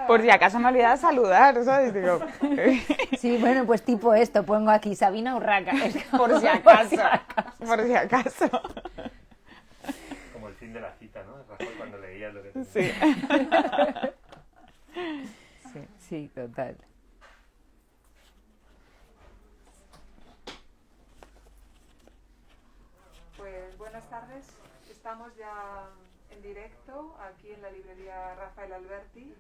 Por si acaso me olvidaba saludar, ¿sabes? Digo, Sí, bueno, pues tipo esto, pongo aquí Sabina Urraca. por si acaso, por si acaso. Como el fin de la cita, ¿no? Rajoy cuando leías lo que te Sí. Sí, total. Pues buenas tardes, estamos ya en directo aquí en la librería Rafael Alberti.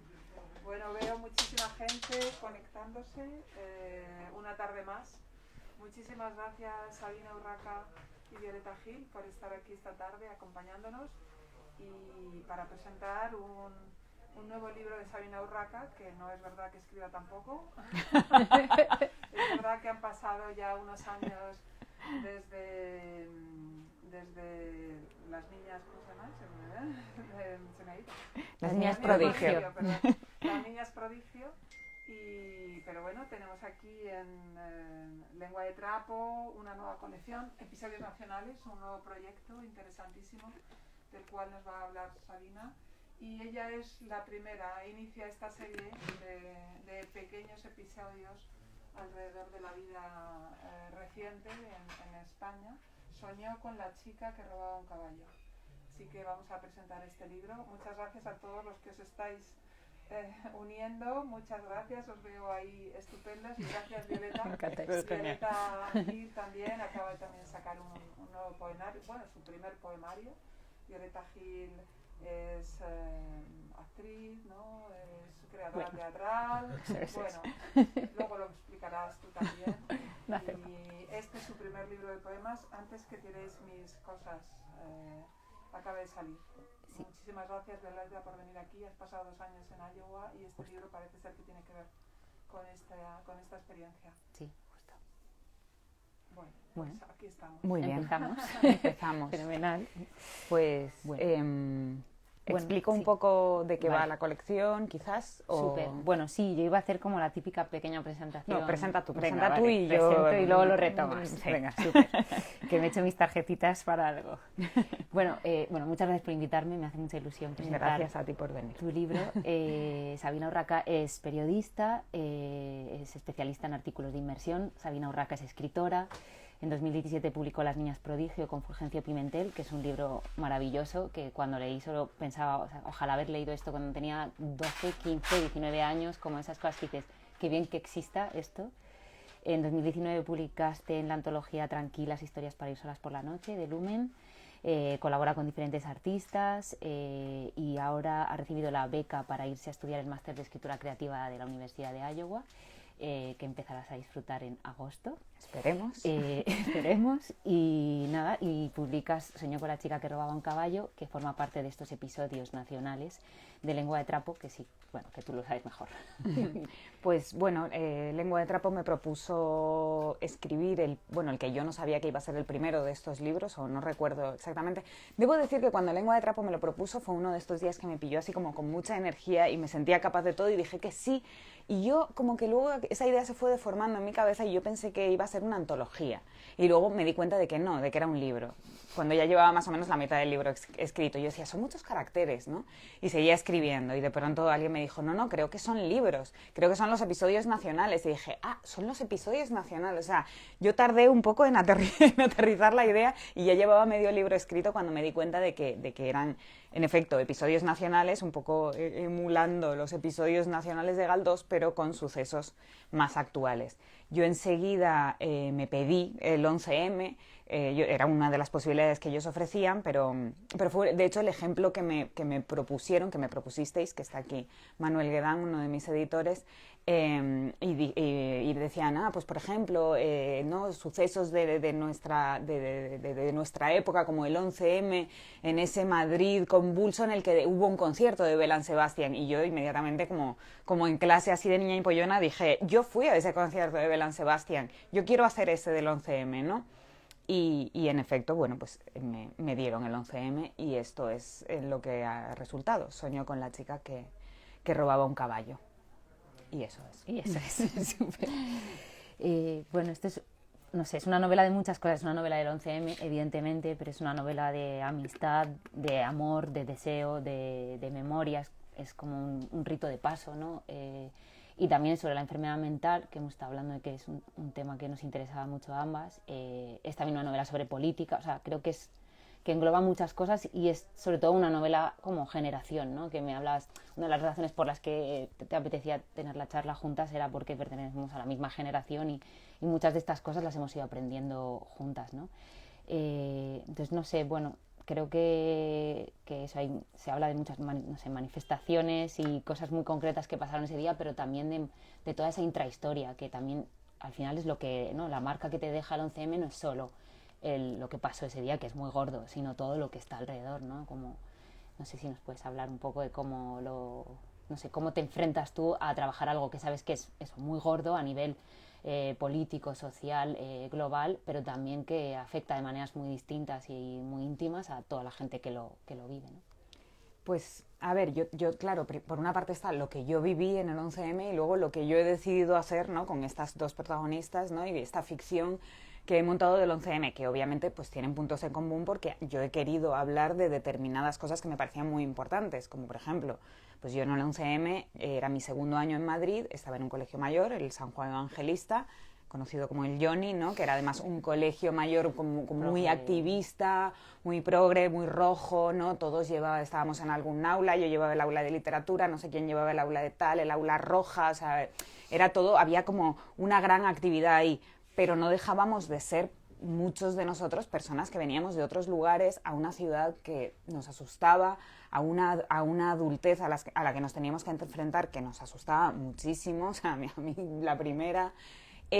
Bueno, veo muchísima gente conectándose una tarde más. Muchísimas gracias Sabina Urraca y Violeta Gil por estar aquí esta tarde acompañándonos y para presentar un nuevo libro de Sabina Urraca, que no es verdad que escriba tampoco. Es verdad que han pasado ya unos años desde las niñas, ¿cómo se llama? Se me ha ido. Las niñas prodigio. Las niñas prodigio. Pero bueno, tenemos aquí en Lengua de Trapo una nueva colección, Episodios Nacionales, un nuevo proyecto interesantísimo del cual nos va a hablar Sabina. Y ella es la primera, inicia esta serie de pequeños episodios alrededor de la vida reciente en España. Soñó con la chica que robaba un caballo. Así que vamos a presentar este libro. Muchas gracias a todos los que os estáis uniendo. Muchas gracias, os veo ahí estupendas. Y gracias Violeta. Violeta Gil también acaba de también sacar un nuevo poemario, bueno, su primer poemario. Violeta Gil es actriz, ¿no? Es creadora teatral. Bueno, luego lo explicarás tú también. Y este es su primer libro de poemas. Antes que tiréis mis cosas, acaba de salir. Sí. Muchísimas gracias, Violeta, por venir aquí. Has pasado 2 años en Iowa y este libro parece ser que tiene que ver con esta experiencia. Sí, justo. Bueno, pues aquí estamos. Muy bien. Empezamos. Fenomenal. Pues explico un poco de qué va la colección, quizás. Súper. Bueno, sí, yo iba a hacer como la típica pequeña presentación. No, presenta tú Vale, y yo... presento y luego lo retomas. Sí. Venga, súper. Que me he hecho mis tarjetitas para algo. Bueno, muchas gracias por invitarme, me hace mucha ilusión presentar. Gracias a ti por venir. Tu libro. Sabina Urraca es periodista, es especialista en artículos de inmersión. Sabina Urraca es escritora. En 2017 publicó Las niñas prodigio con Fulgencio Pimentel, que es un libro maravilloso, que cuando leí solo pensaba, o sea, ojalá haber leído esto cuando tenía 12, 15, 19 años, como esas cosas que dices, qué bien que exista esto. En 2019 publicaste en la antología Tranquilas, historias para ir solas por la noche, de Lumen. Colabora con diferentes artistas y ahora ha recibido la beca para irse a estudiar el máster de escritura creativa de la Universidad de Iowa, que empezarás a disfrutar en agosto. Esperemos. Esperemos. Y nada, y publicas Soñó con la chica que robaba un caballo, que forma parte de estos episodios nacionales de Lengua de Trapo, que sí, bueno, que tú lo sabes mejor. Pues bueno, Lengua de Trapo me propuso escribir el que yo no sabía que iba a ser el primero de estos libros, o no recuerdo exactamente. Debo decir que cuando Lengua de Trapo me lo propuso fue uno de estos días que me pilló así como con mucha energía y me sentía capaz de todo y dije que sí. Y yo como que luego esa idea se fue deformando en mi cabeza y yo pensé que iba a ser una antología. Y luego me di cuenta de que no, de que era un libro. Cuando ya llevaba más o menos la mitad del libro escrito, yo decía, son muchos caracteres, ¿no? Y seguía escribiendo y de pronto alguien me dijo, no, creo que son libros, creo que son los episodios nacionales. Y dije, son los episodios nacionales. O sea, yo tardé un poco en aterrizar la idea y ya llevaba medio libro escrito cuando me di cuenta de que eran, en efecto, episodios nacionales, un poco emulando los episodios nacionales de Galdós, pero con sucesos más actuales. Yo enseguida me pedí el 11M, era una de las posibilidades que ellos ofrecían, pero fue de hecho el ejemplo que me propusieron, que me propusisteis, que está aquí Manuel Guedán, uno de mis editores, y decían, pues por ejemplo, ¿no? Sucesos de nuestra época, como el 11M, en ese Madrid convulso en el que hubo un concierto de Belán Sebastián, y yo inmediatamente, como en clase así de niña impollona, dije, yo fui a ese concierto de Belán Sebastián, yo quiero hacer ese del 11M, ¿no? Y en efecto, bueno, pues me dieron el 11M y esto es lo que ha resultado. Soñó con la chica que robaba un caballo. Y eso es. Y eso es. Súper. Bueno, esto es, no sé, es una novela de muchas cosas. Es una novela del 11M, evidentemente, pero es una novela de amistad, de amor, de deseo, de memorias. es como un rito de paso, ¿no? Y también sobre la enfermedad mental, que hemos estado hablando de que es un tema que nos interesaba mucho a ambas. Es también una novela sobre política, o sea, creo que engloba muchas cosas y es sobre todo una novela como generación, ¿no? Que me hablabas, una de las razones por las que te apetecía tener la charla juntas era porque pertenecemos a la misma generación y muchas de estas cosas las hemos ido aprendiendo juntas, ¿no? Entonces, no sé, bueno, creo que eso se habla de muchas no sé, manifestaciones y cosas muy concretas que pasaron ese día, pero también de toda esa intrahistoria, que también al final es lo que, ¿no? La marca que te deja el 11M no es solo lo que pasó ese día, que es muy gordo, sino todo lo que está alrededor, ¿no? Como, no sé si nos puedes hablar un poco de cómo no sé, cómo te enfrentas tú a trabajar algo que sabes que es eso, muy gordo a nivel político, social, global, pero también que afecta de maneras muy distintas y muy íntimas a toda la gente que lo vive, ¿no? Pues, a ver, yo claro, por una parte está lo que yo viví en el 11M y luego lo que yo he decidido hacer, ¿no? Con estas dos protagonistas, ¿no? Y esta ficción que he montado del 11M, que obviamente pues tienen puntos en común porque yo he querido hablar de determinadas cosas que me parecían muy importantes, como por ejemplo, pues yo en el 11M era mi segundo año en Madrid, estaba en un colegio mayor, el San Juan Evangelista, conocido como el Johnny, ¿no? Que era además un colegio mayor como muy activista, muy progre, muy rojo, ¿no? Todos estábamos en algún aula, yo llevaba el aula de literatura, no sé quién llevaba el aula de tal, el aula roja, o sea, era todo, había como una gran actividad ahí, pero no dejábamos de ser muchos de nosotros personas que veníamos de otros lugares a una ciudad que nos asustaba, a una adultez a la que nos teníamos que enfrentar que nos asustaba muchísimo, o sea, a mí la primera. Yo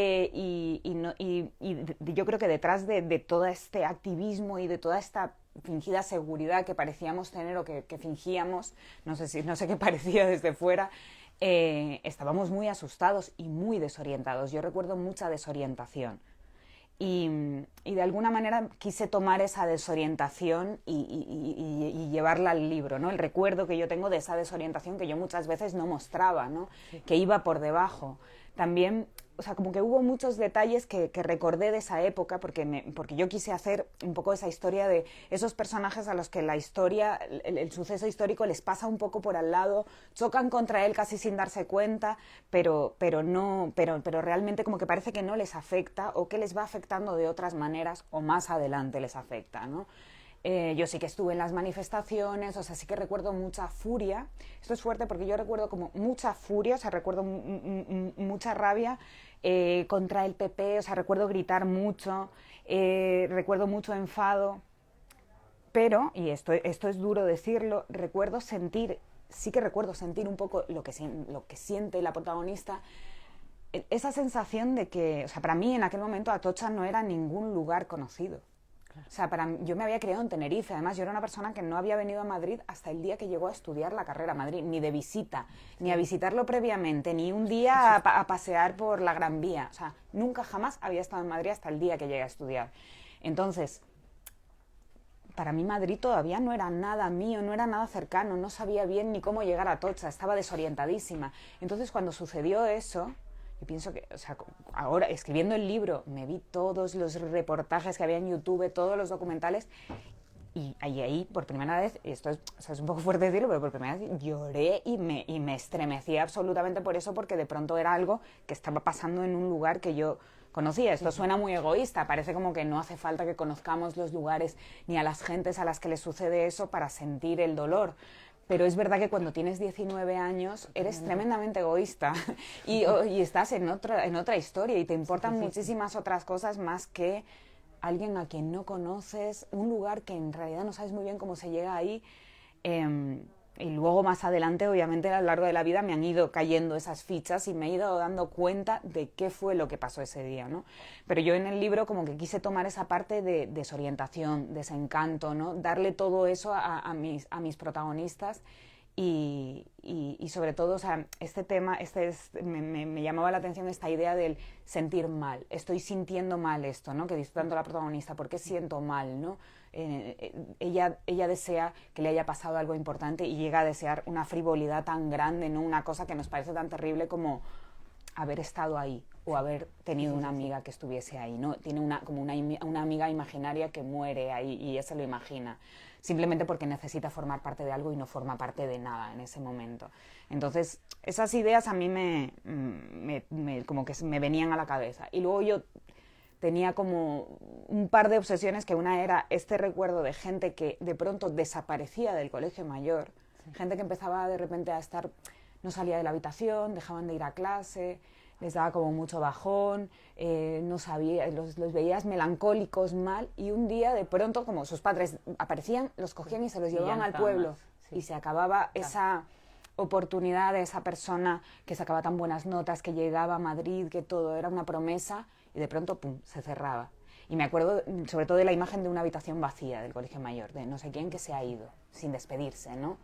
creo que detrás de todo este activismo y de toda esta fingida seguridad que parecíamos tener o que fingíamos, no sé qué parecía desde fuera, estábamos muy asustados y muy desorientados. Yo recuerdo mucha desorientación. Y de alguna manera quise tomar esa desorientación y llevarla al libro, ¿no? El recuerdo que yo tengo de esa desorientación que yo muchas veces no mostraba, ¿no? Sí. Que iba por debajo. También, o sea, como que hubo muchos detalles que recordé de esa época porque yo quise hacer un poco esa historia de esos personajes a los que la historia, el suceso histórico les pasa un poco por al lado, chocan contra él casi sin darse cuenta, pero realmente como que parece que no les afecta o que les va afectando de otras maneras o más adelante les afecta, ¿no? Yo sí que estuve en las manifestaciones, o sea, sí que recuerdo mucha furia. Esto es fuerte porque yo recuerdo como mucha furia, o sea, recuerdo mucha rabia contra el PP, o sea, recuerdo gritar mucho, recuerdo mucho enfado, pero, y esto es duro decirlo, sí que recuerdo sentir un poco lo que siente la protagonista, esa sensación de que, o sea, para mí en aquel momento Atocha no era ningún lugar conocido. Claro. O sea, yo me había criado en Tenerife, además yo era una persona que no había venido a Madrid hasta el día que llegó a estudiar la carrera a Madrid, ni de visita, ni a visitarlo previamente, ni un día a pasear por la Gran Vía. O sea, nunca jamás había estado en Madrid hasta el día que llegué a estudiar. Entonces, para mí Madrid todavía no era nada mío, no era nada cercano, no sabía bien ni cómo llegar a Atocha, estaba desorientadísima. Entonces, cuando sucedió eso, yo pienso que, o sea, ahora escribiendo el libro me vi todos los reportajes que había en YouTube, todos los documentales, y ahí por primera vez, esto es un poco fuerte decirlo, pero por primera vez lloré y me estremecí absolutamente por eso, porque de pronto era algo que estaba pasando en un lugar que yo conocía. Esto suena muy egoísta, parece como que no hace falta que conozcamos los lugares ni a las gentes a las que les sucede eso para sentir el dolor. Pero es verdad que cuando tienes 19 años eres tremendamente egoísta y estás en otra historia y te importan muchísimas otras cosas más que alguien a quien no conoces, un lugar que en realidad no sabes muy bien cómo se llega ahí. Y luego más adelante, obviamente, a lo largo de la vida me han ido cayendo esas fichas y me he ido dando cuenta de qué fue lo que pasó ese día, ¿no? Pero yo en el libro como que quise tomar esa parte de desorientación, desencanto, ¿no? Darle todo eso a mis protagonistas y sobre todo, o sea, este tema, me llamaba la atención esta idea del sentir mal. Estoy sintiendo mal esto, ¿no? Que dice tanto la protagonista, ¿por qué siento mal, no? Ella desea que le haya pasado algo importante y llega a desear una frivolidad tan grande, ¿no? Una cosa que nos parece tan terrible como haber estado ahí o haber tenido una amiga que estuviese ahí, ¿no? Tiene una amiga imaginaria que muere ahí y ella se lo imagina, simplemente porque necesita formar parte de algo y no forma parte de nada en ese momento. Entonces, esas ideas a mí como que me venían a la cabeza. Y luego yo tenía como un par de obsesiones, que una era este recuerdo de gente que de pronto desaparecía del colegio mayor, gente que empezaba de repente a estar, no salía de la habitación, dejaban de ir a clase, les daba como mucho bajón, no sabía, los veías melancólicos mal, y un día de pronto, como sus padres aparecían, los cogían y se los llevaban al pueblo, y se acababa esa oportunidad de esa persona que sacaba tan buenas notas, que llegaba a Madrid, que todo era una promesa, y de pronto, pum, se cerraba. Y me acuerdo sobre todo de la imagen de una habitación vacía del colegio mayor, de no sé quién que se ha ido, sin despedirse, ¿no?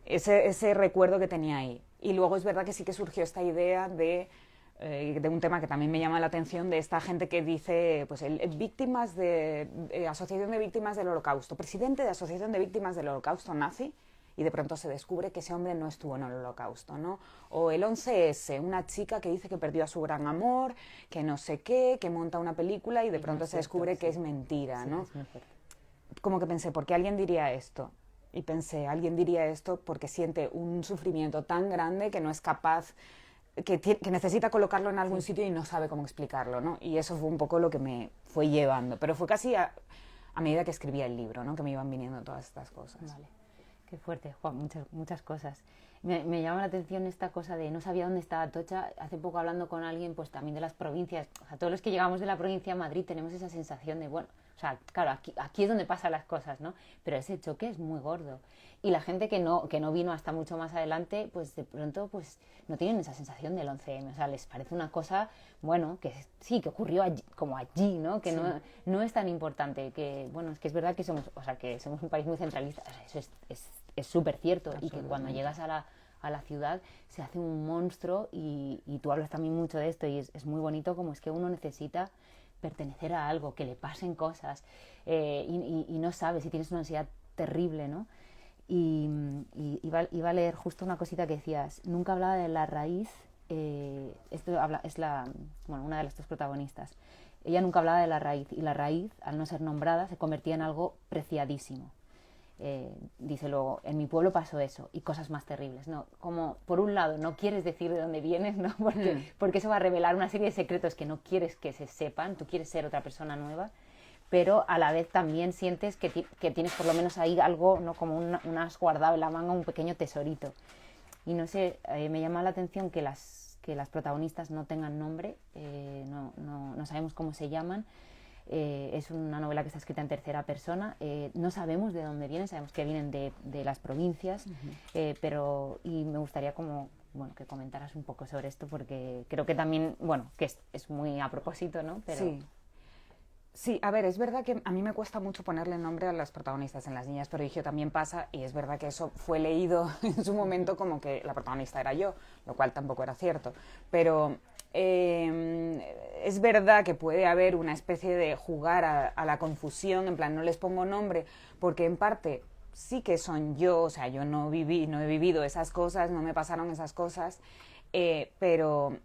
Ese recuerdo que tenía ahí. Y luego es verdad que sí que surgió esta idea de un tema que también me llama la atención, de esta gente que dice, pues, víctimas de Asociación de Víctimas del Holocausto, presidente de Asociación de Víctimas del Holocausto nazi, y de pronto se descubre que ese hombre no estuvo en el Holocausto, ¿no? O el 11S, una chica que dice que perdió a su gran amor, que no sé qué, que monta una película y de pronto se descubre que es mentira, ¿no? Como que pensé, ¿por qué alguien diría esto? Y pensé, alguien diría esto porque siente un sufrimiento tan grande que no es capaz, que necesita colocarlo en algún sitio y no sabe cómo explicarlo, ¿no? Y eso fue un poco lo que me fue llevando. Pero fue casi a medida que escribía el libro, ¿no? Que me iban viniendo todas estas cosas. Vale. Qué fuerte, Juan, muchas cosas. Me llama la atención esta cosa de no sabía dónde estaba Atocha. Hace poco hablando con alguien, pues también de las provincias, o sea, todos los que llegamos de la provincia a Madrid tenemos esa sensación de, bueno, o sea, claro, aquí es donde pasan las cosas, ¿no? Pero ese choque es muy gordo. Y la gente que no vino hasta mucho más adelante, pues de pronto pues no tienen esa sensación del 11M. O sea, les parece una cosa, bueno, que sí, que ocurrió allí, como allí, ¿no? Que no es tan importante. Que, bueno, es que es verdad que somos un país muy centralista. O sea, eso es súper cierto. Y que cuando llegas a la ciudad se hace un monstruo y tú hablas también mucho de esto y es muy bonito, como es que uno necesita pertenecer a algo, que le pasen cosas y no sabes, y tienes una ansiedad terrible, ¿no? Y iba a leer justo una cosita que decías, nunca hablaba de la raíz, es una de las dos protagonistas, ella nunca hablaba de la raíz, y la raíz, al no ser nombrada, se convertía en algo preciadísimo. Dice luego, en mi pueblo pasó eso y cosas más terribles, ¿no? Como por un lado no quieres decir de dónde vienes, ¿no? Porque eso va a revelar una serie de secretos que no quieres que se sepan, tú quieres ser otra persona nueva, pero a la vez también sientes que tienes por lo menos ahí algo, ¿no? Como un as guardado en la manga, un pequeño tesorito. Y no sé, me llama la atención que las protagonistas no tengan nombre, no sabemos cómo se llaman. Es una novela que está escrita en tercera persona, no sabemos de dónde vienen, sabemos que vienen de las provincias, y me gustaría que comentaras un poco sobre esto, porque creo que también, que es muy a propósito, ¿no? Pero... Sí, a ver, es verdad que a mí me cuesta mucho ponerle nombre a las protagonistas. En Las Niñas Prodigio también pasa, y es verdad que eso fue leído en su momento como que la protagonista era yo, lo cual tampoco era cierto, pero es verdad que puede haber una especie de jugar a la confusión, en plan, no les pongo nombre, porque en parte sí que son yo, o sea, yo no he vivido esas cosas, no me pasaron esas cosas, pero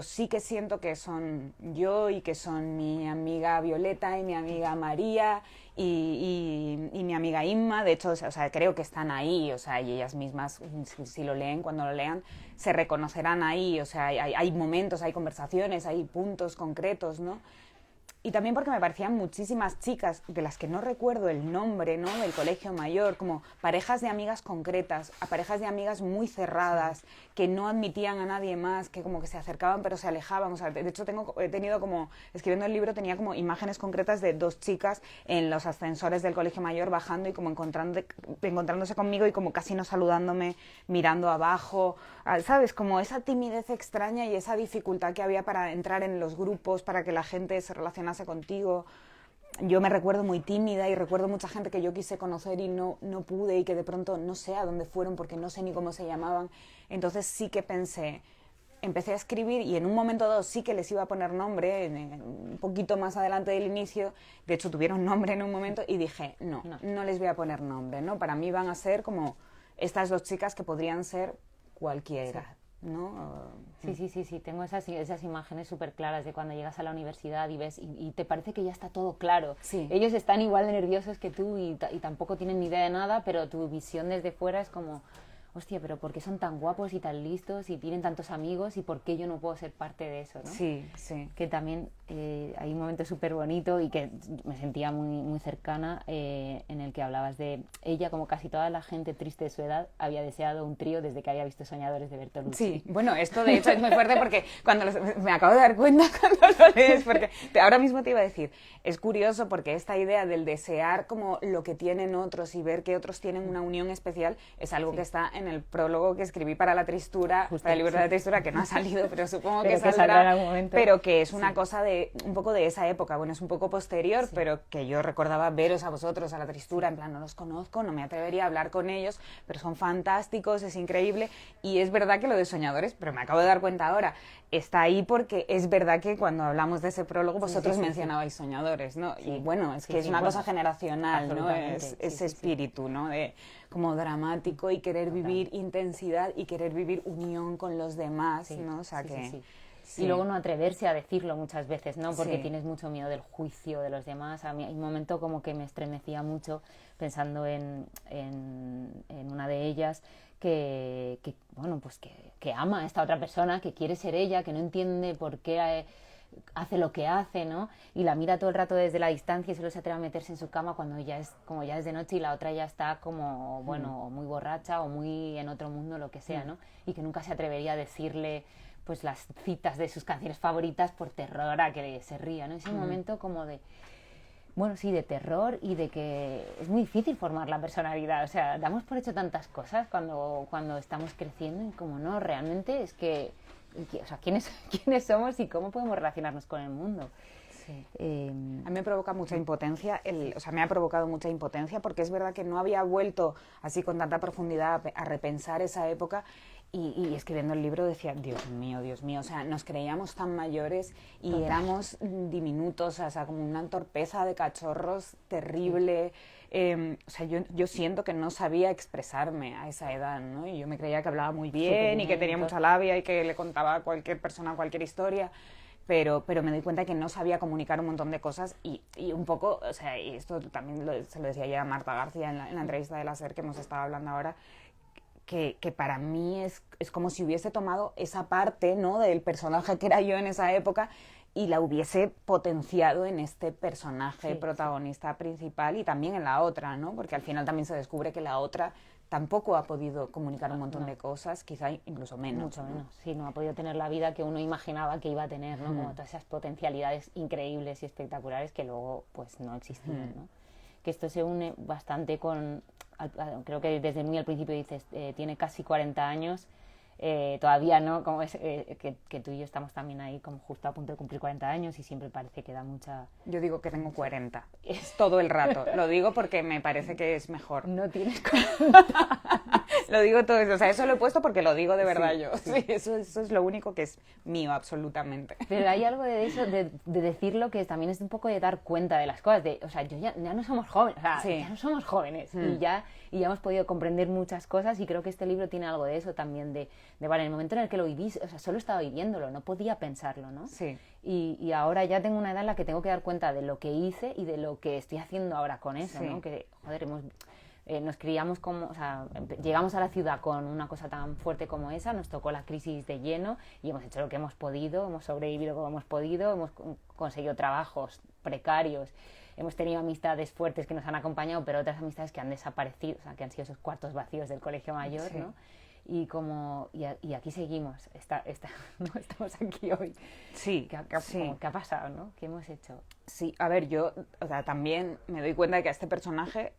sí que siento que son yo y que son mi amiga Violeta y mi amiga María y mi amiga Inma. De hecho, o sea, creo que están ahí, o sea, y ellas mismas, si lo leen, cuando lo lean, se reconocerán ahí, o sea, hay momentos, hay conversaciones, hay puntos concretos, ¿no? Y también porque me parecían muchísimas chicas, de las que no recuerdo el nombre, ¿no?, del colegio mayor, como parejas de amigas concretas, a parejas de amigas muy cerradas, que no admitían a nadie más, que como que se acercaban pero se alejaban. O sea, de hecho he tenido como, escribiendo el libro, tenía como imágenes concretas de dos chicas en los ascensores del colegio mayor bajando y como encontrándose conmigo y como casi no saludándome, mirando abajo, ¿sabes? Como esa timidez extraña y esa dificultad que había para entrar en los grupos, para que la gente se relacionase contigo. Yo me recuerdo muy tímida y recuerdo mucha gente que yo quise conocer y no pude, y que de pronto no sé a dónde fueron porque no sé ni cómo se llamaban. Entonces sí que empecé a escribir, y en un momento dado sí que les iba a poner nombre, un poquito más adelante del inicio, de hecho tuvieron nombre en un momento, y dije, no les voy a poner nombre, ¿no? Para mí van a ser como estas dos chicas que podrían ser cualquiera. ¿no? Sí, tengo esas imágenes súper claras de cuando llegas a la universidad y ves y te parece que ya está todo claro. Sí. Ellos están igual de nerviosos que tú y tampoco tienen ni idea de nada, pero tu visión desde fuera es como, hostia, pero ¿por qué son tan guapos y tan listos y tienen tantos amigos y por qué yo no puedo ser parte de eso, ¿no? Sí, sí. Que también hay un momento súper bonito y que me sentía muy, muy cercana, en el que hablabas de ella, como casi toda la gente triste de su edad, había deseado un trío desde que había visto Soñadores de Bertolucci. Sí, bueno, esto de hecho es muy fuerte porque me acabo de dar cuenta cuando lo lees, porque ahora mismo te iba a decir, es curioso porque esta idea del desear como lo que tienen otros y ver que otros tienen una unión especial es algo que está en el prólogo que escribí para La Tristura, para el libro de La Tristura, que no ha salido, pero supongo que saldrá en algún momento. Pero que es una cosa de un poco de esa época, bueno, es un poco posterior, pero que yo recordaba veros a vosotros, a La Tristura, en plan, no los conozco, no me atrevería a hablar con ellos, pero son fantásticos, es increíble, y es verdad que lo de Soñadores, pero me acabo de dar cuenta ahora, está ahí porque es verdad que cuando hablamos de ese prólogo vosotros mencionabais Soñadores, ¿no? Y bueno, es que es una cosa generacional, ¿no? Es ese espíritu, ¿no? De como dramático y querer vivir intensidad y querer vivir unión con los demás, ¿no? O sea que... Sí. Y luego no atreverse a decirlo muchas veces, ¿no? Porque Sí. tienes mucho miedo del juicio de los demás. A mí hay un momento como que me estremecía mucho pensando en una de ellas que bueno, pues que ama a esta otra persona, que quiere ser ella, que no entiende por qué hace lo que hace, ¿no? Y la mira todo el rato desde la distancia y solo se atreve a meterse en su cama cuando ya es de noche y la otra ya está como, bueno, muy borracha o muy en otro mundo, lo que sea, ¿no? Y que nunca se atrevería a decirle pues las citas de sus canciones favoritas por terror a que se ría, ¿no? Es un momento como de, bueno, sí, de terror y de que es muy difícil formar la personalidad. O sea, damos por hecho tantas cosas cuando estamos creciendo y como no, realmente es que, o sea, ¿quiénes somos y cómo podemos relacionarnos con el mundo? Sí. A mí me provoca mucha impotencia, o sea, me ha provocado mucha impotencia porque es verdad que no había vuelto así con tanta profundidad a repensar esa época y escribiendo el libro decía, Dios mío, o sea, nos creíamos tan mayores y éramos diminutos, o sea, como una torpeza de cachorros terrible. O sea, yo siento que no sabía expresarme a esa edad, ¿no? Y yo me creía que hablaba muy bien y que tenía mucha labia y que le contaba a cualquier persona cualquier historia. Pero me doy cuenta que no sabía comunicar un montón de cosas y un poco, o sea, y esto también se lo decía ya a Marta García en la entrevista de la SER que hemos estado hablando ahora, que para mí es como si hubiese tomado esa parte, ¿no?, del personaje que era yo en esa época y la hubiese potenciado en este personaje protagonista principal y también en la otra, ¿no? Porque al final también se descubre que la otra tampoco ha podido comunicar un montón de cosas, quizá incluso menos. Mucho menos, sí, no ha podido tener la vida que uno imaginaba que iba a tener, ¿no? Como todas esas potencialidades increíbles y espectaculares que luego pues no existían, ¿no? Que esto se une bastante con, creo que desde muy al principio dices, tiene casi 40 años, todavía no, como es que tú y yo estamos también ahí como justo a punto de cumplir 40 años y siempre parece que da mucha... Yo digo que tengo 40, es todo el rato, lo digo porque me parece que es mejor. No tienes 40. Lo digo todo eso, o sea, eso lo he puesto porque lo digo de verdad yo, sí, eso es lo único que es mío, absolutamente. Pero hay algo de eso, de decirlo, que también es un poco de dar cuenta de las cosas, o sea, ya no somos jóvenes, o sea, ya no somos jóvenes y ya hemos podido comprender muchas cosas y creo que este libro tiene algo de eso también, de vale, en el momento en el que lo vivís, o sea, solo estaba viviéndolo, no podía pensarlo, ¿no? Sí. Y ahora ya tengo una edad en la que tengo que dar cuenta de lo que hice y de lo que estoy haciendo ahora con eso, ¿no? Que, joder, nos criamos como, o sea, llegamos a la ciudad con una cosa tan fuerte como esa, nos tocó la crisis de lleno y hemos hecho lo que hemos podido, hemos sobrevivido como hemos podido, hemos conseguido trabajos precarios, hemos tenido amistades fuertes que nos han acompañado, pero otras amistades que han desaparecido, o sea, que han sido esos cuartos vacíos del colegio mayor, ¿no? Y aquí seguimos, no estamos aquí hoy. Sí, ¿Qué ha pasado, no? ¿Qué hemos hecho? Sí, a ver, yo, o sea, también me doy cuenta de que a este personaje,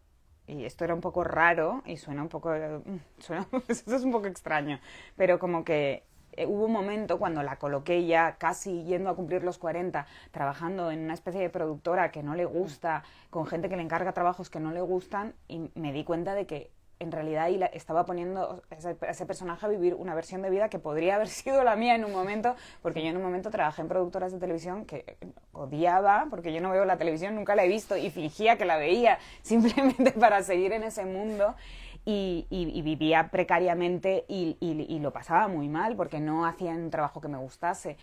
y esto era un poco raro, y suena un poco, esto es un poco extraño, pero como que hubo un momento cuando la coloqué ya casi yendo a cumplir los 40, trabajando en una especie de productora que no le gusta, con gente que le encarga trabajos que no le gustan, y me di cuenta de que en realidad estaba poniendo a ese personaje a vivir una versión de vida que podría haber sido la mía en un momento, porque yo en un momento trabajé en productoras de televisión que odiaba, porque yo no veo la televisión, nunca la he visto, y fingía que la veía simplemente para seguir en ese mundo. y vivía precariamente y lo pasaba muy mal porque no hacía un trabajo que me gustase.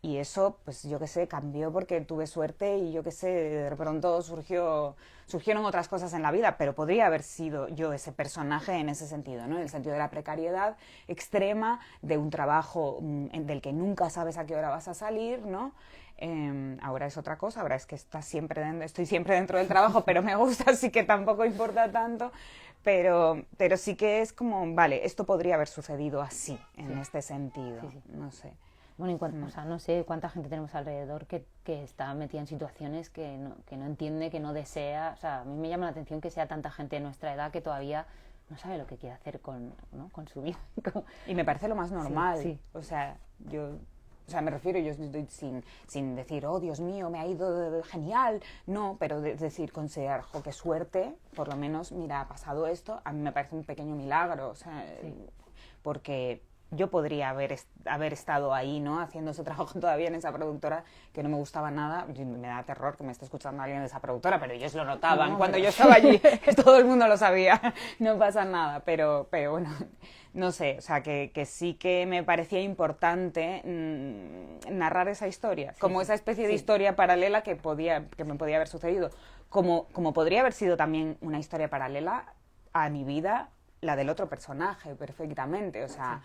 Y eso, pues yo qué sé, cambió porque tuve suerte y yo qué sé, de pronto surgieron otras cosas en la vida, pero podría haber sido yo ese personaje en ese sentido, ¿no? En el sentido de la precariedad extrema, de un trabajo del que nunca sabes a qué hora vas a salir, ¿no? Ahora es otra cosa, ahora es que estoy siempre dentro del trabajo, pero me gusta, así que tampoco importa tanto. Pero sí que es como, vale, esto podría haber sucedido así, en este sentido, no sé. Bueno, o sea, no sé cuánta gente tenemos alrededor que está metida en situaciones que no entiende, que no desea. O sea, a mí me llama la atención que sea tanta gente de nuestra edad que todavía no sabe lo que quiere hacer con su vida. Y me parece lo más normal. Sí. O sea, me refiero, yo estoy sin decir, oh, Dios mío, me ha ido genial. No, pero decir, considerar, jo, qué suerte, por lo menos, mira, ha pasado esto. A mí me parece un pequeño milagro, o sea, porque yo podría haber estado ahí, ¿no? Haciendo ese trabajo todavía en esa productora que no me gustaba nada. Me da terror que me esté escuchando alguien de esa productora, pero ellos lo notaban cuando yo estaba allí. Todo el mundo lo sabía. No pasa nada, pero bueno, no sé. O sea, que sí que me parecía importante narrar esa historia, como esa especie de historia paralela que me podía haber sucedido. Como podría haber sido también una historia paralela a mi vida, la del otro personaje, perfectamente. O sea...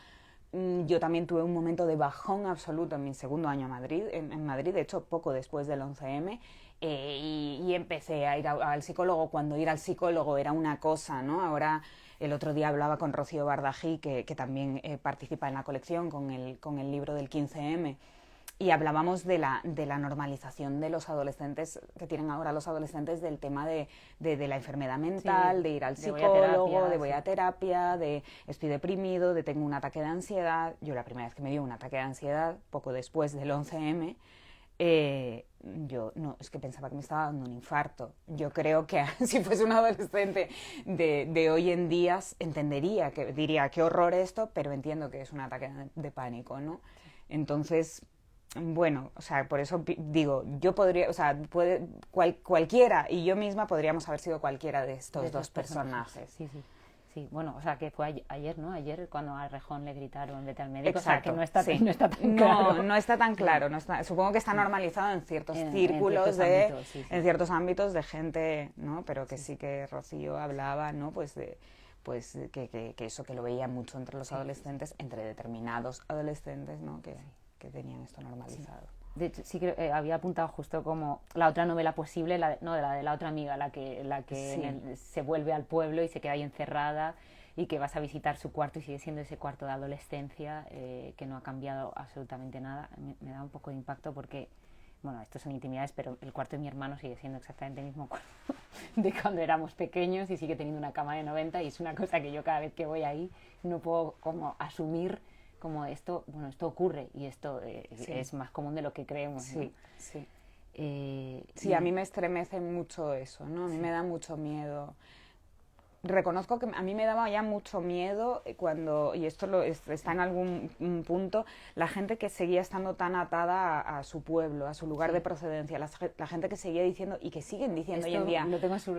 Yo también tuve un momento de bajón absoluto en mi segundo año en Madrid, de hecho poco después del 11M, y empecé a ir al psicólogo cuando ir al psicólogo era una cosa, ¿no? Ahora, el otro día hablaba con Rocío Bardají, que también participa en la colección con el libro del 15M, y hablábamos de la normalización de los adolescentes, que tienen ahora los adolescentes, del tema de la enfermedad mental, de ir al psicólogo, de voy a terapia, de estoy deprimido, de tengo un ataque de ansiedad. Yo la primera vez que me dio un ataque de ansiedad, poco después del 11M, yo es que pensaba que me estaba dando un infarto. Yo creo que si fuese un adolescente de hoy en día entendería, diría qué horror esto, pero entiendo que es un ataque de pánico, ¿no? Entonces... Bueno, o sea, por eso digo, yo podría, o sea, cualquiera y yo misma podríamos haber sido cualquiera de estos dos personajes. Sí, bueno, o sea, que fue ayer, ¿no? Ayer cuando a Rejón le gritaron vete al médico. Exacto, o sea, que no está tan claro. No está tan claro, supongo que está normalizado en ciertos círculos, en ciertos ámbitos de gente, ¿no? Pero que sí que Rocío hablaba, ¿no? Pues que eso, que lo veía mucho entre los adolescentes, entre determinados adolescentes, ¿no? Que tenían esto normalizado. De hecho, sí que había apuntado justo como la otra novela posible, la de la otra amiga, la que se vuelve al pueblo y se queda ahí encerrada y que vas a visitar su cuarto y sigue siendo ese cuarto de adolescencia que no ha cambiado absolutamente nada. Me da un poco de impacto porque, bueno, esto son intimidades, pero el cuarto de mi hermano sigue siendo exactamente el mismo cuarto de cuando éramos pequeños y sigue teniendo una cama de 90 y es una cosa que yo cada vez que voy ahí no puedo como asumir como esto ocurre y esto es más común de lo que creemos, ¿no? Sí, a mí me estremece mucho eso, ¿no? A mí me da mucho miedo. Reconozco que a mí me daba ya mucho miedo cuando, y esto está en algún punto, la gente que seguía estando tan atada a su pueblo, a su lugar de procedencia, la gente que seguía diciendo y que siguen diciendo hoy en día,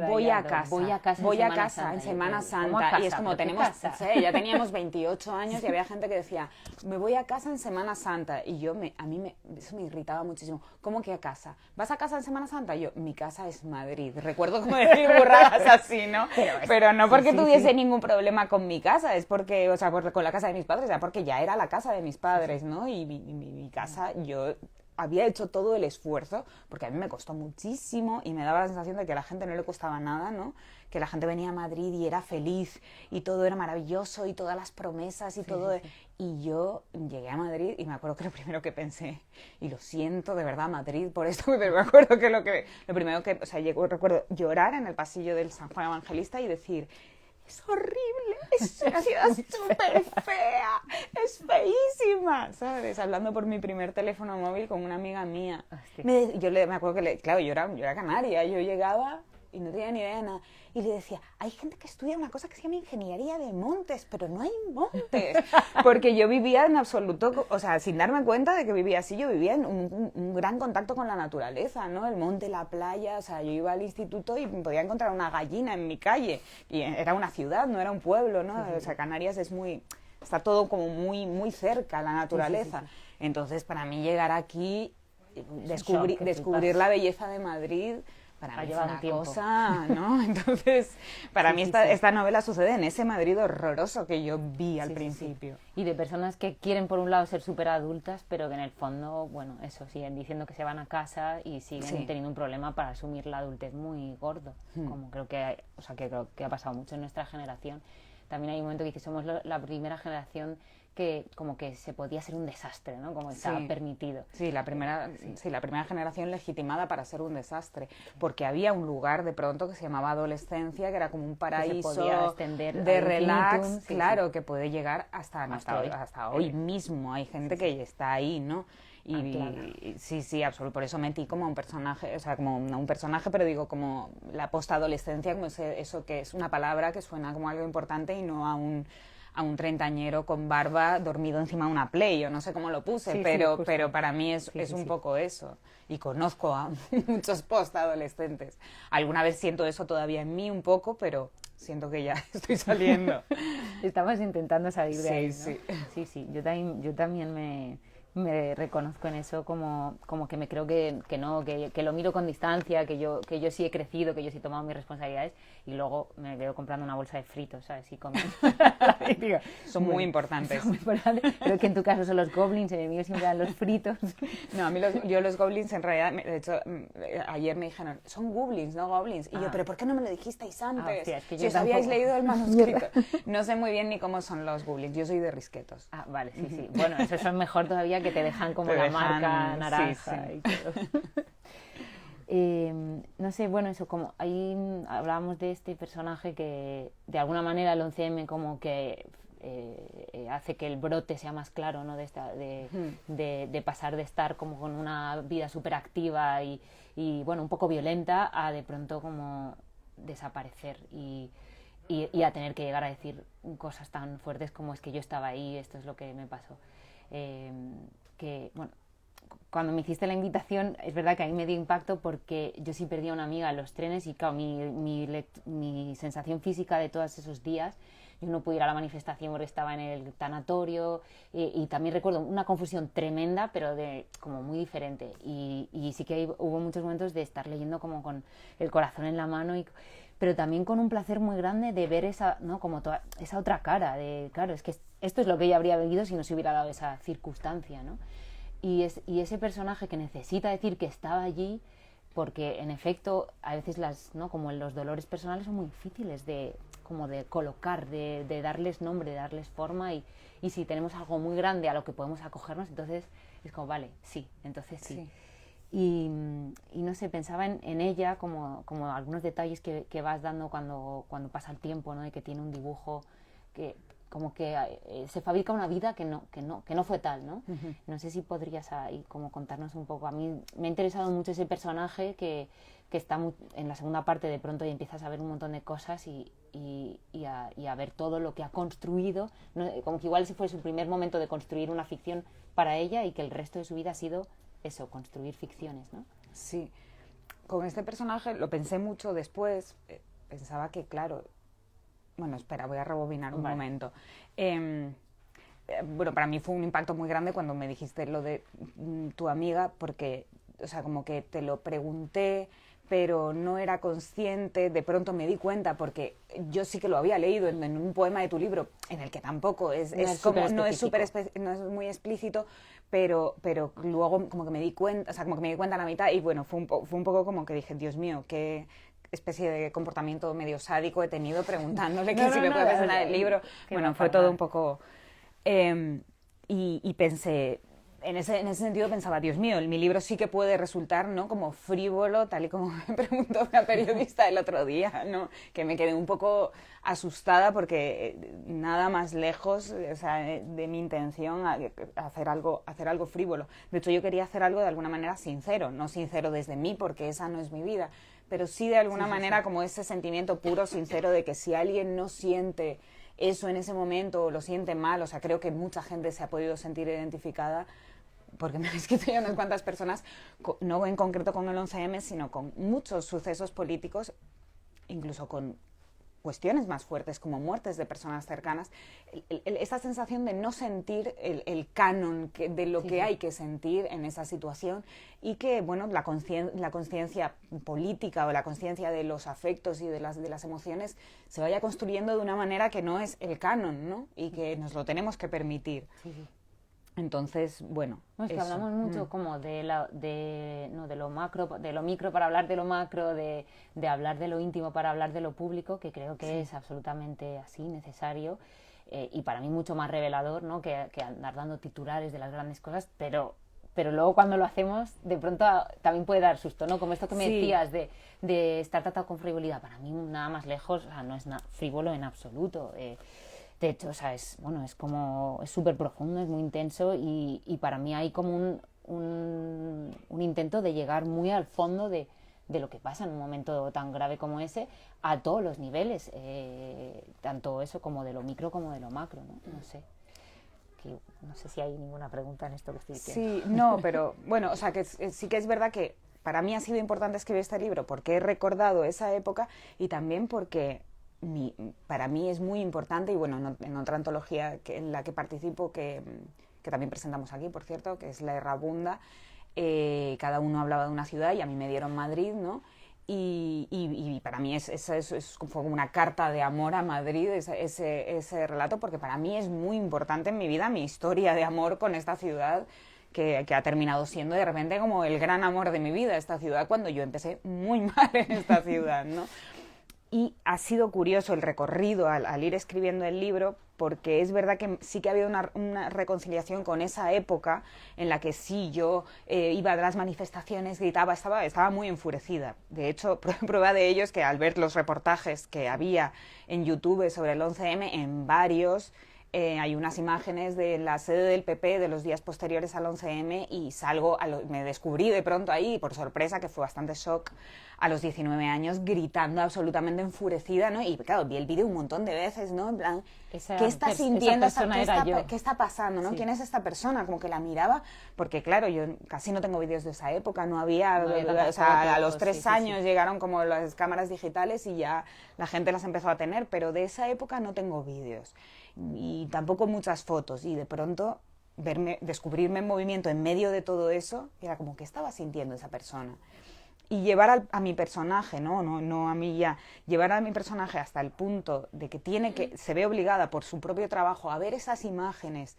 voy a casa en Semana Santa, y es como ya teníamos 28 años y había gente que decía, me voy a casa en Semana Santa, y eso me irritaba muchísimo. ¿Cómo que a casa? ¿Vas a casa en Semana Santa? Y yo, mi casa es Madrid. Recuerdo como decir burradas así, ¿no? Pero no porque tuviese ningún problema con mi casa, es porque, o sea, con la casa de mis padres, ya porque ya era la casa de mis padres, ¿no? Y mi casa, yo había hecho todo el esfuerzo, porque a mí me costó muchísimo y me daba la sensación de que a la gente no le costaba nada, ¿no? Que la gente venía a Madrid y era feliz y todo era maravilloso y todas las promesas y todo. Y yo llegué a Madrid y me acuerdo que lo primero que pensé, y lo siento de verdad Madrid por esto, pero me acuerdo que lo primero que, o sea, recuerdo llorar en el pasillo del San Juan Evangelista y decir, es horrible, es una ciudad súper fea, es feísima, ¿sabes? Hablando por mi primer teléfono móvil con una amiga mía. Me acuerdo que, claro, yo era canaria, yo llegaba y no tenía ni idea de nada. Y le decía, hay gente que estudia una cosa que se llama ingeniería de montes, pero no hay montes. Porque yo vivía en absoluto, o sea, sin darme cuenta de que vivía así, yo vivía en un gran contacto con la naturaleza, ¿no? El monte, la playa, o sea, yo iba al instituto y podía encontrar una gallina en mi calle. Y era una ciudad, no era un pueblo, ¿no? O sea, Canarias es muy... Está todo como muy, muy cerca, la naturaleza. Entonces, para mí llegar aquí, descubrir la belleza de Madrid... Para mí es una cosa, ¿no? Entonces, para mí esta novela sucede en ese Madrid horroroso que yo vi al principio. Y de personas que quieren, por un lado, ser súper adultas, pero que en el fondo, bueno, eso, siguen diciendo que se van a casa y siguen teniendo un problema para asumir la adultez muy gordo. Como creo que, creo que ha pasado mucho en nuestra generación. También hay un momento que dice, somos la primera generación que como que se podía ser un desastre, ¿no? Como estaba permitido. Sí, la primera generación legitimada para ser un desastre, porque había un lugar de pronto que se llamaba adolescencia, que era como un paraíso de relax, claro, que puede llegar hasta hoy mismo. Hay gente que está ahí, ¿no? Y sí, absoluto. Por eso metí como un personaje, o sea, como no un personaje, pero digo como la postadolescencia, como eso que es una palabra que suena como algo importante y no a un treintañero con barba dormido encima de una Play, yo no sé cómo lo puse, pero para mí es un poco eso. Y conozco a muchos postadolescentes. Alguna vez siento eso todavía en mí un poco, pero siento que ya estoy saliendo. Estabas intentando salir de ahí, ¿no? Sí. Yo también me reconozco en eso, como que me creo que lo miro con distancia, que yo sí he crecido, que yo sí he tomado mis responsabilidades, y luego me veo comprando una bolsa de fritos, ¿sabes? Y comiendo. Son muy importantes. Pero que en tu caso son los goblins, en el mío siempre eran los fritos. No, a mí los goblins en realidad, de hecho, ayer me dijeron, son goblins, no goblins. Y yo, ¿pero por qué no me lo dijisteis antes? Hostia, es que si os habíais leído el manuscrito. No sé muy bien ni cómo son los goblins, yo soy de Risquetos. Ah, vale, sí. Bueno, esos son mejor todavía, que te dejan como la marca naranja y todo. No sé, bueno, eso, como ahí hablábamos de este personaje que de alguna manera el 11M como que hace que el brote sea más claro, ¿no? De pasar de estar como con una vida súper activa y bueno, un poco violenta, a de pronto como desaparecer y a tener que llegar a decir cosas tan fuertes como es que yo estaba ahí, esto es lo que me pasó. Que, bueno, cuando me hiciste la invitación, es verdad que a mí me dio impacto porque yo sí perdí a una amiga en los trenes y, claro, mi sensación física de todos esos días, yo no pude ir a la manifestación porque estaba en el tanatorio y también recuerdo una confusión tremenda, pero como muy diferente. Y sí que hubo muchos momentos de estar leyendo como con el corazón en la mano pero también con un placer muy grande de ver esa, ¿no? Como toda esa otra cara de, claro, es que esto es lo que ella habría vivido si no se hubiera dado esa circunstancia, ¿no? Y ese personaje que necesita decir que estaba allí, porque en efecto a veces ¿no? como los dolores personales son muy difíciles de colocar, de darles nombre, de darles forma, y si tenemos algo muy grande a lo que podemos acogernos, entonces es como, vale, sí, entonces sí. Y no sé, pensaba en ella como algunos detalles que vas dando cuando pasa el tiempo, ¿no? De que tiene un dibujo que como que se fabrica una vida que no fue tal, ¿no? Uh-huh. No sé si podrías ahí como contarnos un poco. A mí me ha interesado mucho ese personaje que está en la segunda parte, de pronto y empiezas a ver un montón de cosas y a ver todo lo que ha construido, ¿no? Como que igual ese fue su primer momento de construir una ficción para ella y que el resto de su vida ha sido eso, construir ficciones, ¿no? Sí, con este personaje lo pensé mucho después, pensaba que, claro, bueno, espera, voy a rebobinar un momento. Bueno, para mí fue un impacto muy grande cuando me dijiste lo de tu amiga, porque, o sea, como que te lo pregunté, pero no era consciente, de pronto me di cuenta, porque yo sí que lo había leído en un poema de tu libro, en el que tampoco no es muy explícito, pero luego como que me di cuenta, o sea, como que me di cuenta a la mitad, y bueno, fue un poco como que dije, Dios mío, qué especie de comportamiento medio sádico he tenido preguntándole que si me puede presentar el libro. Bueno, fue todo un poco... y pensé... En ese sentido pensaba, Dios mío, mi libro sí que puede resultar, ¿no?, como frívolo, tal y como me preguntó una periodista el otro día, ¿no?, que me quedé un poco asustada porque nada más lejos, o sea, de mi intención hacer algo frívolo. De hecho, yo quería hacer algo de alguna manera sincero, no sincero desde mí, porque esa no es mi vida, pero sí de alguna manera como ese sentimiento puro, sincero de que si alguien no siente eso en ese momento o lo siente mal, o sea, creo que mucha gente se ha podido sentir identificada, porque me han escrito ya unas cuantas personas, no en concreto con el 11M, sino con muchos sucesos políticos, incluso con cuestiones más fuertes como muertes de personas cercanas, esa sensación de no sentir el canon de lo que hay que sentir en esa situación, y que, bueno, la conciencia política o la conciencia de los afectos y de las emociones se vaya construyendo de una manera que no es el canon, ¿no? Y que nos lo tenemos que permitir. Entonces, bueno, no, es que eso. hablamos mucho como de lo macro, de lo micro para hablar de lo macro, de hablar de lo íntimo para hablar de lo público, que creo que es absolutamente así, necesario, y para mí mucho más revelador, ¿no? que andar dando titulares de las grandes cosas, pero luego cuando lo hacemos, de pronto también puede dar susto, ¿no? Como esto que me decías de estar tratado con frivolidad. Para mí nada más lejos, o sea, no es frívolo en absoluto. De hecho, o sea, es súper profundo, es muy intenso, y para mí hay como un intento de llegar muy al fondo de lo que pasa en un momento tan grave como ese, a todos los niveles, tanto eso como de lo micro como de lo macro, ¿no? No sé. No sé si hay ninguna pregunta en esto que estoy diciendo. Sí, no, pero bueno, o sea, que sí que es verdad que para mí ha sido importante escribir este libro porque he recordado esa época, y también porque para mí es muy importante, y bueno, en otra antología en la que participo, que también presentamos aquí, por cierto, que es La Errabunda, cada uno hablaba de una ciudad y a mí me dieron Madrid, ¿no? Y para mí fue como una carta de amor a Madrid, ese relato, porque para mí es muy importante en mi vida, mi historia de amor con esta ciudad, que ha terminado siendo de repente como el gran amor de mi vida, esta ciudad, cuando yo empecé muy mal en esta ciudad, ¿no? Y ha sido curioso el recorrido al ir escribiendo el libro, porque es verdad que sí que ha habido una reconciliación con esa época en la que sí yo iba a las manifestaciones, gritaba, estaba muy enfurecida. De hecho, prueba de ello es que al ver los reportajes que había en YouTube sobre el 11M, en varios hay unas imágenes de la sede del PP de los días posteriores al 11M, y me descubrí de pronto ahí, por sorpresa, que fue bastante shock, a los 19 años, gritando absolutamente enfurecida, ¿no? Y claro, vi el vídeo un montón de veces, ¿no? En plan, ¿qué está sintiendo? ¿Qué está pasando, no? Sí. ¿Quién es esta persona? Como que la miraba, porque claro, yo casi no tengo vídeos de esa época, no había o sea, a los 3 años llegaron como las cámaras digitales y ya la gente las empezó a tener, pero de esa época no tengo vídeos. Y tampoco muchas fotos, y de pronto descubrirme en movimiento en medio de todo eso, era como, ¿qué estaba sintiendo esa persona? Y llevar a mi personaje, no a mí ya, llevar a mi personaje hasta el punto de que se ve obligada por su propio trabajo a ver esas imágenes,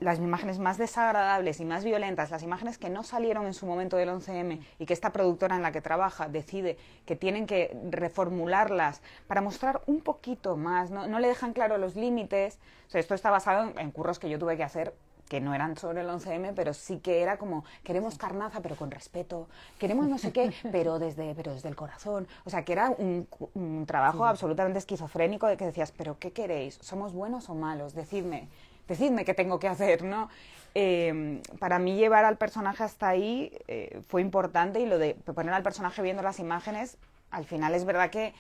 las imágenes más desagradables y más violentas, las imágenes que no salieron en su momento del 11M, y que esta productora en la que trabaja decide que tienen que reformularlas para mostrar un poquito más, no le dejan claro los límites. O sea, esto está basado en curros que yo tuve que hacer, que no eran sobre el 11M, pero sí que era como, queremos carnaza, pero con respeto, queremos no sé qué, pero desde el corazón. O sea, que era un trabajo absolutamente esquizofrénico, de que decías, ¿pero qué queréis? ¿Somos buenos o malos? Decidme qué tengo que hacer, ¿no? Para mí llevar al personaje hasta ahí fue importante, y lo de poner al personaje viendo las imágenes, al final es verdad que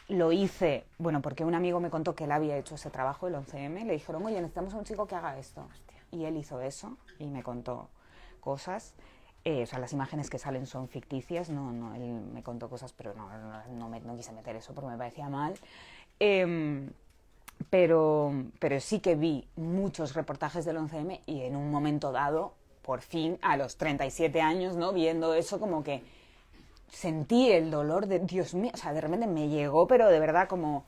lo hice, bueno, porque un amigo me contó que él había hecho ese trabajo, el 11M, le dijeron, oye, necesitamos a un chico que haga esto. Y él hizo eso y me contó cosas. O sea, las imágenes que salen son ficticias, no, él me contó cosas, pero no quise meter eso porque me parecía mal. Pero sí que vi muchos reportajes del 11M, y en un momento dado, por fin, a los 37 años, ¿no? Viendo eso, como que sentí el dolor de, Dios mío, o sea, de repente me llegó, pero de verdad como,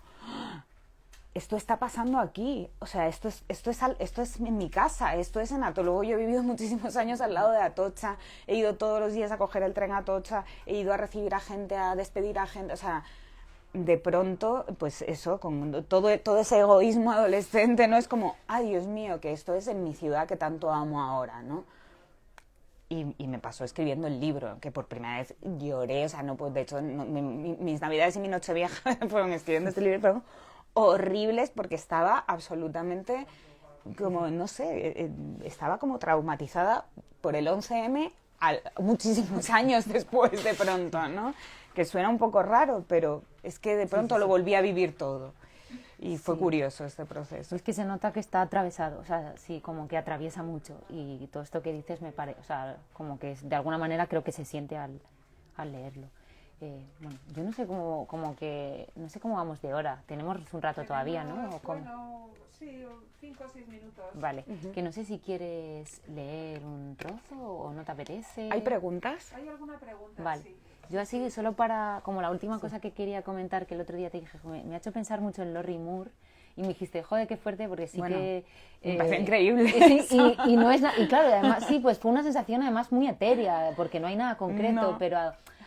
esto está pasando aquí, o sea, esto es en mi casa, esto es en Atocha. Luego yo he vivido muchísimos años al lado de Atocha, he ido todos los días a coger el tren a Atocha, he ido a recibir a gente, a despedir a gente, o sea, de pronto, pues eso, con todo ese egoísmo adolescente, ¿no? Es como, ay, Dios mío, que esto es en mi ciudad que tanto amo ahora, ¿no? Y me pasó escribiendo el libro, que por primera vez lloré, o sea, no, pues de hecho, mis navidades y mi nochevieja fueron escribiendo este libro, fueron horribles, porque estaba absolutamente, como, no sé, estaba como traumatizada por el 11M muchísimos años después de pronto, ¿no? Que suena un poco raro, pero es que de pronto lo volví a vivir todo. Y fue curioso este proceso. Es que se nota que está atravesado, o sea, sí, como que atraviesa mucho. Y todo esto que dices me parece, o sea, como que de alguna manera creo que se siente al leerlo. Bueno, yo no sé no sé cómo vamos de hora. Tenemos un rato todavía, ¿no? ¿O cómo? Bueno, sí, 5 o 6 minutos. Vale, que no sé si quieres leer un trozo o no te apetece. ¿Hay preguntas? ¿Hay alguna pregunta? Vale. Sí. Yo así, solo como la última cosa que quería comentar, que el otro día te dije, me ha hecho pensar mucho en Lorrie Moore, y me dijiste, joder, qué fuerte, porque sí Bueno, que... me parece increíble Y no es y claro, además, sí, pues fue una sensación además muy etérea, porque no hay nada concreto, No. pero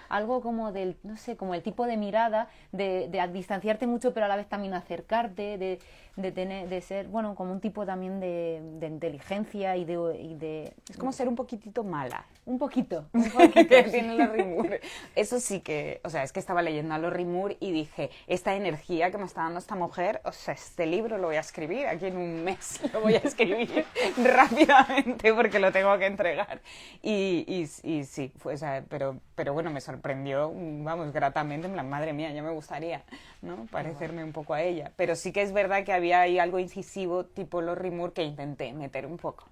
algo como no sé, como el tipo de mirada, de distanciarte mucho, pero a la vez también acercarte, de ser, bueno, como un tipo también de inteligencia y de... Es como ser un poquitito mala. Un poquito. Que tiene Lorrie Moore. Eso sí que, o sea, es que estaba leyendo a Lorrie Moore y dije, esta energía que me está dando esta mujer, o sea, este libro lo voy a escribir, aquí en un mes lo voy a escribir rápidamente porque lo tengo que entregar. Y sí, fue, o sea, pero bueno, me sorprendió, vamos, gratamente, en plan, madre mía, ya me gustaría, ¿no? Parecerme un poco a ella. Pero sí que es verdad que había ahí algo incisivo tipo Lorrie Moore que intenté meter un poco.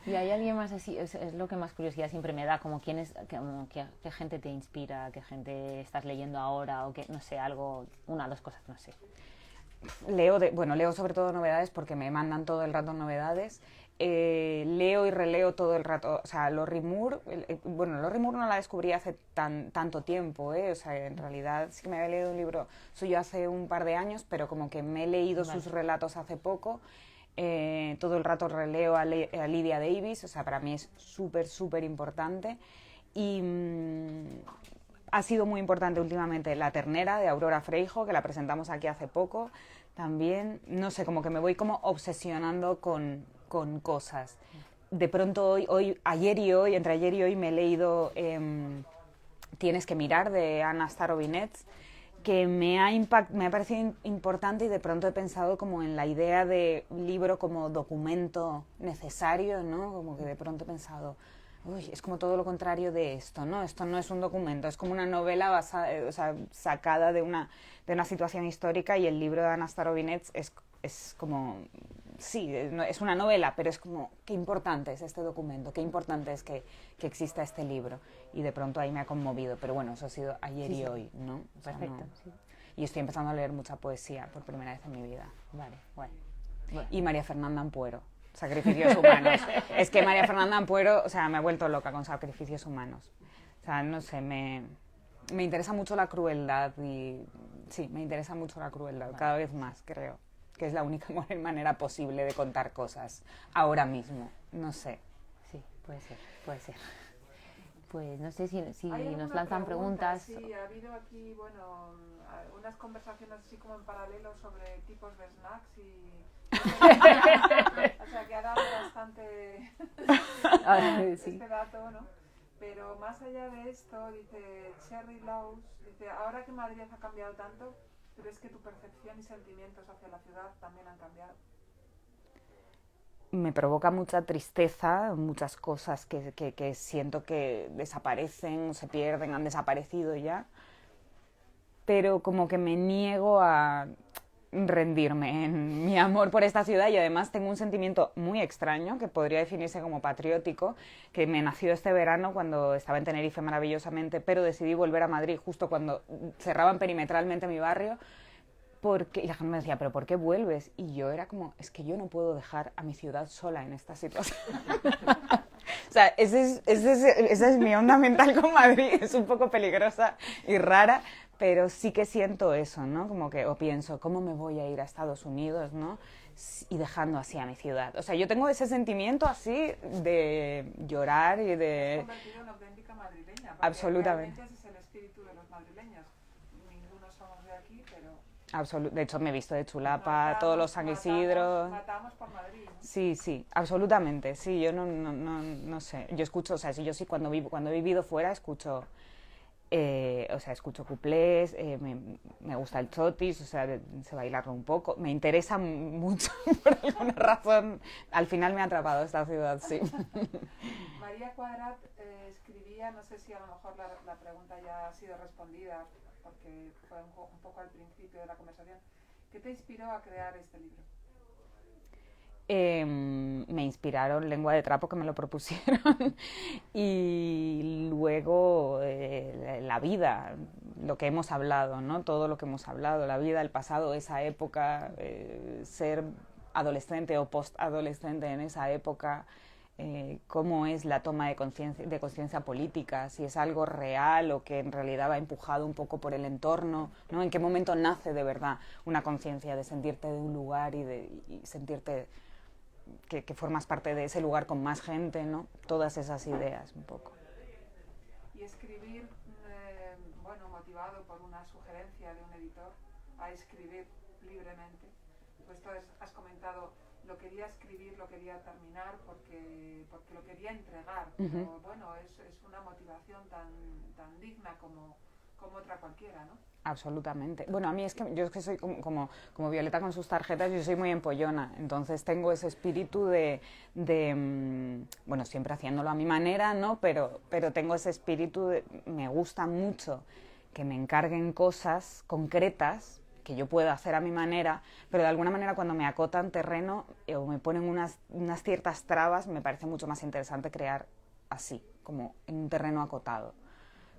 ¿Y hay alguien más así? Es lo que más curiosidad siempre me da, como qué gente te inspira, qué gente estás leyendo ahora, o que, no sé, algo, una o dos cosas, no sé. Leo sobre todo novedades porque me mandan todo el rato novedades. Leo y releo todo el rato, o sea, Lorrie Moore, Lorrie Moore no la descubrí hace tanto tiempo, o sea, en realidad sí que me había leído un libro suyo hace un par de años, pero como que me he leído sus relatos hace poco. Todo el rato releo a Lydia Davis, o sea, para mí es súper importante. Y ha sido muy importante últimamente La ternera, de Aurora Freijo, que la presentamos aquí hace poco. También, no sé, como que me voy como obsesionando con cosas. De pronto ayer y hoy, entre ayer y hoy me he leído Tienes que mirar, de Anna Starobinets, que me ha parecido importante, y de pronto he pensado como en la idea de libro como documento necesario, ¿no? Como que de pronto he pensado, uy, es como todo lo contrario de esto, ¿no? Esto no es un documento, es como una novela o sea, sacada de una situación histórica, y el libro de Anna Starobinets es como, sí, es una novela, pero es como, qué importante es este documento, qué importante es que exista este libro. Y de pronto ahí me ha conmovido, pero bueno, eso ha sido ayer y hoy, ¿no? O sea, Perfecto, sí. Y estoy empezando a leer mucha poesía por primera vez en mi vida. Vale, bueno. Y María Fernanda Ampuero, Sacrificios Humanos. Es que María Fernanda Ampuero, o sea, me ha vuelto loca con Sacrificios Humanos. O sea, no sé, me interesa mucho la crueldad, y sí, me interesa mucho la crueldad, cada vez más, creo. Que es la única manera posible de contar cosas ahora mismo, no sé. Sí, puede ser. Pues no sé si ¿Hay nos alguna lanzan pregunta? preguntas. Sí, ha habido aquí, bueno, unas conversaciones así como en paralelo sobre tipos de snacks o sea, que ha dado bastante Sí. este dato, ¿no? Pero más allá de esto, dice Cherry Laws, dice, ahora que Madrid ha cambiado tanto, ¿crees que tu percepción y sentimientos hacia la ciudad también han cambiado? Me provoca mucha tristeza, muchas cosas que siento que desaparecen, se pierden, han desaparecido ya, pero como que me niego a rendirme en mi amor por esta ciudad, y además tengo un sentimiento muy extraño que podría definirse como patriótico, que me nació este verano cuando estaba en Tenerife maravillosamente, pero decidí volver a Madrid justo cuando cerraban perimetralmente mi barrio, y la gente me decía, ¿pero por qué vuelves? Y yo era como, es que yo no puedo dejar a mi ciudad sola en esta situación. O sea, esa es mi onda mental con Madrid, es un poco peligrosa y rara, pero sí que siento eso, ¿no? Como que, o pienso, ¿cómo me voy a ir a Estados Unidos, ¿no? Y dejando así a mi ciudad. O sea, yo tengo ese sentimiento así de llorar y de... Te has convertido en auténtica madrileña. Porque Absolutamente. realmente ese es el espíritu de los madrileños. Ninguno somos de aquí, pero... De hecho, me he visto de chulapa, todos los San Isidro. Matamos por Madrid, ¿no? Sí, absolutamente. Sí, yo no sé. Yo escucho, o sea, yo sí cuando he vivido fuera escucho O sea, escucho cuplés, me gusta el chotis, o sea, sé bailarlo un poco. Me interesa mucho, por alguna razón. Al final me ha atrapado esta ciudad, sí. María Cuadrat escribía, no sé si a lo mejor la pregunta ya ha sido respondida, porque fue un poco al principio de la conversación. ¿Qué te inspiró a crear este libro? Me inspiraron Lengua de Trapo, que me lo propusieron, y luego la vida, lo que hemos hablado, ¿no? Todo lo que hemos hablado, la vida, el pasado, esa época, ser adolescente o postadolescente en esa época, cómo es la toma de conciencia política, si es algo real o que en realidad va empujado un poco por el entorno, ¿no? En qué momento nace de verdad una conciencia de sentirte de un lugar y sentirte que formas parte de ese lugar con más gente, ¿no? Todas esas ideas, un poco. Y escribir, bueno, motivado por una sugerencia de un editor, a escribir libremente. Pues tú has comentado, lo quería escribir, lo quería terminar porque lo quería entregar. Pero bueno, es una motivación tan digna como otra cualquiera, ¿no? Absolutamente. Bueno, a mí es que yo es que soy como Violeta con sus tarjetas, yo soy muy empollona, entonces tengo ese espíritu bueno, siempre haciéndolo a mi manera, ¿no? Pero tengo ese espíritu me gusta mucho que me encarguen cosas concretas que yo puedo hacer a mi manera, pero de alguna manera cuando me acotan terreno o me ponen unas ciertas trabas, me parece mucho más interesante crear así, como en un terreno acotado.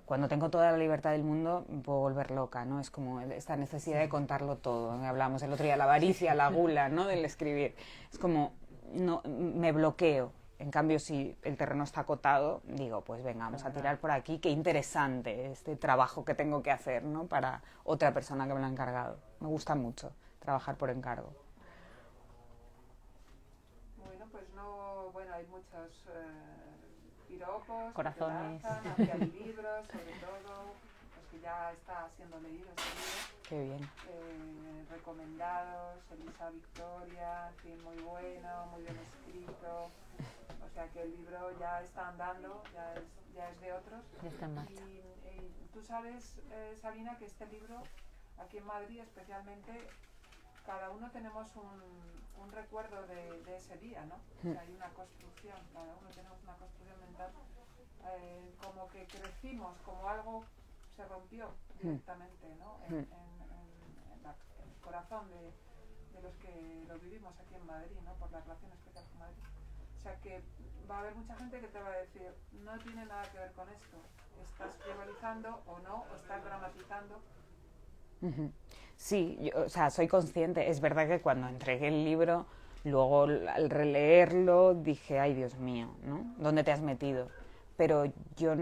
Cuando tengo toda la libertad del mundo me puedo volver loca, ¿no? Es como esta necesidad de contarlo todo. Hablamos el otro día, la avaricia, la gula, ¿no? Del escribir. Es como, no, me bloqueo. En cambio, si el terreno está acotado, digo, pues venga, vamos a tirar por aquí. Qué interesante este trabajo que tengo que hacer, ¿no? Para otra persona que me lo ha encargado. Me gusta mucho trabajar por encargo. Bueno, pues no, bueno, hay muchos piropos, corazones hacia el libro, sobre todo, pues que ya está siendo leído este libro. Qué bien. Recomendados, Elisa Victoria, en fin, muy bueno, muy bien escrito. O sea que el libro ya está andando, ya es de otros. Ya está en marcha. Y tú sabes, Sabina, que este libro, aquí en Madrid especialmente, cada uno tenemos un recuerdo de ese día, ¿no? O sea, hay una construcción, cada uno tenemos una construcción mental, como que crecimos, como algo se rompió directamente, ¿no? En el corazón de los que lo vivimos aquí en Madrid, ¿no? Por la relación especial con Madrid. O sea que va a haber mucha gente que te va a decir, no tiene nada que ver con esto, estás rivalizando o no, o estás dramatizando. Sí, yo, o sea, soy consciente. Es verdad que cuando entregué el libro, luego al releerlo dije, ay Dios mío, ¿no? ¿Dónde te has metido? Pero yo,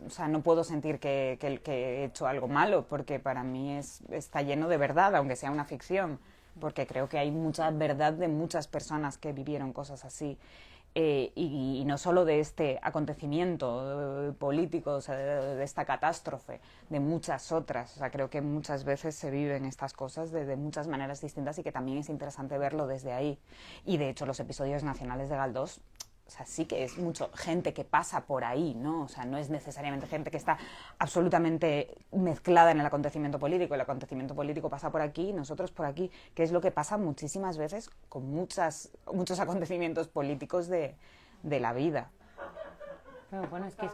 o sea, no puedo sentir que he hecho algo malo, porque para mí está lleno de verdad, aunque sea una ficción, porque creo que hay mucha verdad de muchas personas que vivieron cosas así. Y no solo de este acontecimiento político, o sea, de esta catástrofe, de muchas otras. O sea, creo que muchas veces se viven estas cosas de muchas maneras distintas y que también es interesante verlo desde ahí. Y de hecho los episodios nacionales de Galdós, o sea, sí que es mucho gente que pasa por ahí, ¿no? O sea, no es necesariamente gente que está absolutamente mezclada en el acontecimiento político. El acontecimiento político pasa por aquí, nosotros por aquí, que es lo que pasa muchísimas veces con muchos acontecimientos políticos de la vida. Pero bueno, es que...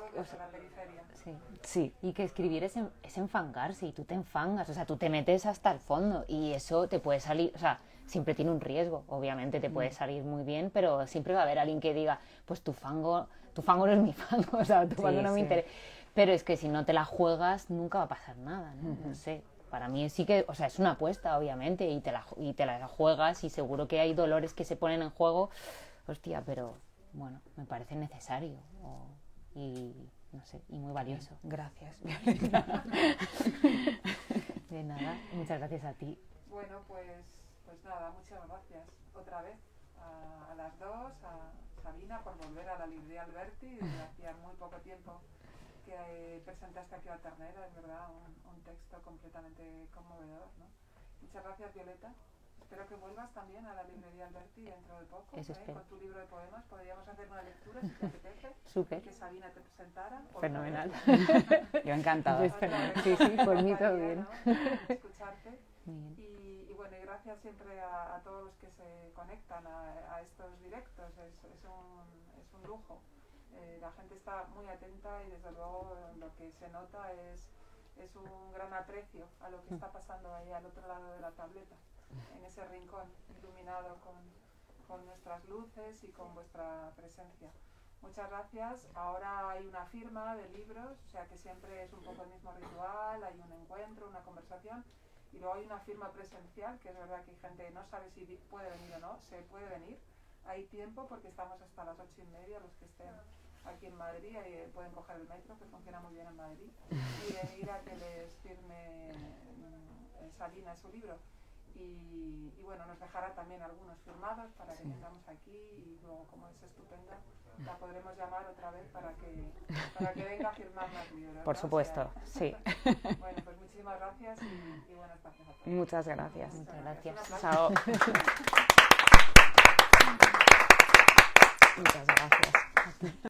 Sí. Sí. Y que escribir es enfangarse, y tú te enfangas, o sea, tú te metes hasta el fondo y eso te puede salir, o sea, siempre tiene un riesgo, obviamente te puede salir muy bien, pero siempre va a haber alguien que diga, pues tu fango no es mi fango, o sea, tu fango no me interesa. Pero es que si no te la juegas nunca va a pasar nada, ¿no? No sé, para mí sí que, o sea, es una apuesta, obviamente, y te la juegas y seguro que hay dolores que se ponen en juego, hostia, pero bueno, me parece necesario y... no sé, y muy valioso. Gracias. De nada, muchas gracias a ti. Bueno, pues nada, muchas gracias otra vez a las dos, a Sabina por volver a la librería Alberti, desde hacía muy poco tiempo que presentaste aquí a Ternera, es verdad, un texto completamente conmovedor, ¿no? Muchas gracias, Violeta. espero que vuelvas también a la librería Alberti dentro de poco. Eso espero. Con tu libro de poemas podríamos hacer una lectura si te apetece. Súper. Que Sabina te presentara. Fenomenal. Yo encantada. Pues fenomenal. Sí, sí, por mí todo bien. Escucharte. Muy bien. Y bueno, y gracias siempre a todos los que se conectan a estos directos. Es un lujo. La gente está muy atenta y desde luego lo que se nota es un gran aprecio a lo que está pasando ahí al otro lado de la tableta, en ese rincón iluminado con nuestras luces y con vuestra presencia. Muchas gracias. Ahora hay una firma de libros, o sea que siempre es un poco el mismo ritual, hay un encuentro, una conversación, y luego hay una firma presencial, que es verdad que hay gente que no sabe si puede venir o no, se puede venir. Hay tiempo porque estamos hasta las 8:30, los que estén aquí en Madrid, ahí pueden coger el metro, que funciona muy bien en Madrid, y venir a que les firme Sabina su libro. Y bueno, nos dejará también algunos firmados para que tengamos aquí, y luego, como es estupenda, la podremos llamar otra vez para que venga a firmar más libros. Por ¿no? supuesto, O sea, sí. Bueno, pues muchísimas gracias y buenas tardes a todos. Muchas gracias. Muchas gracias. Un aplauso. Chao. Muchas gracias.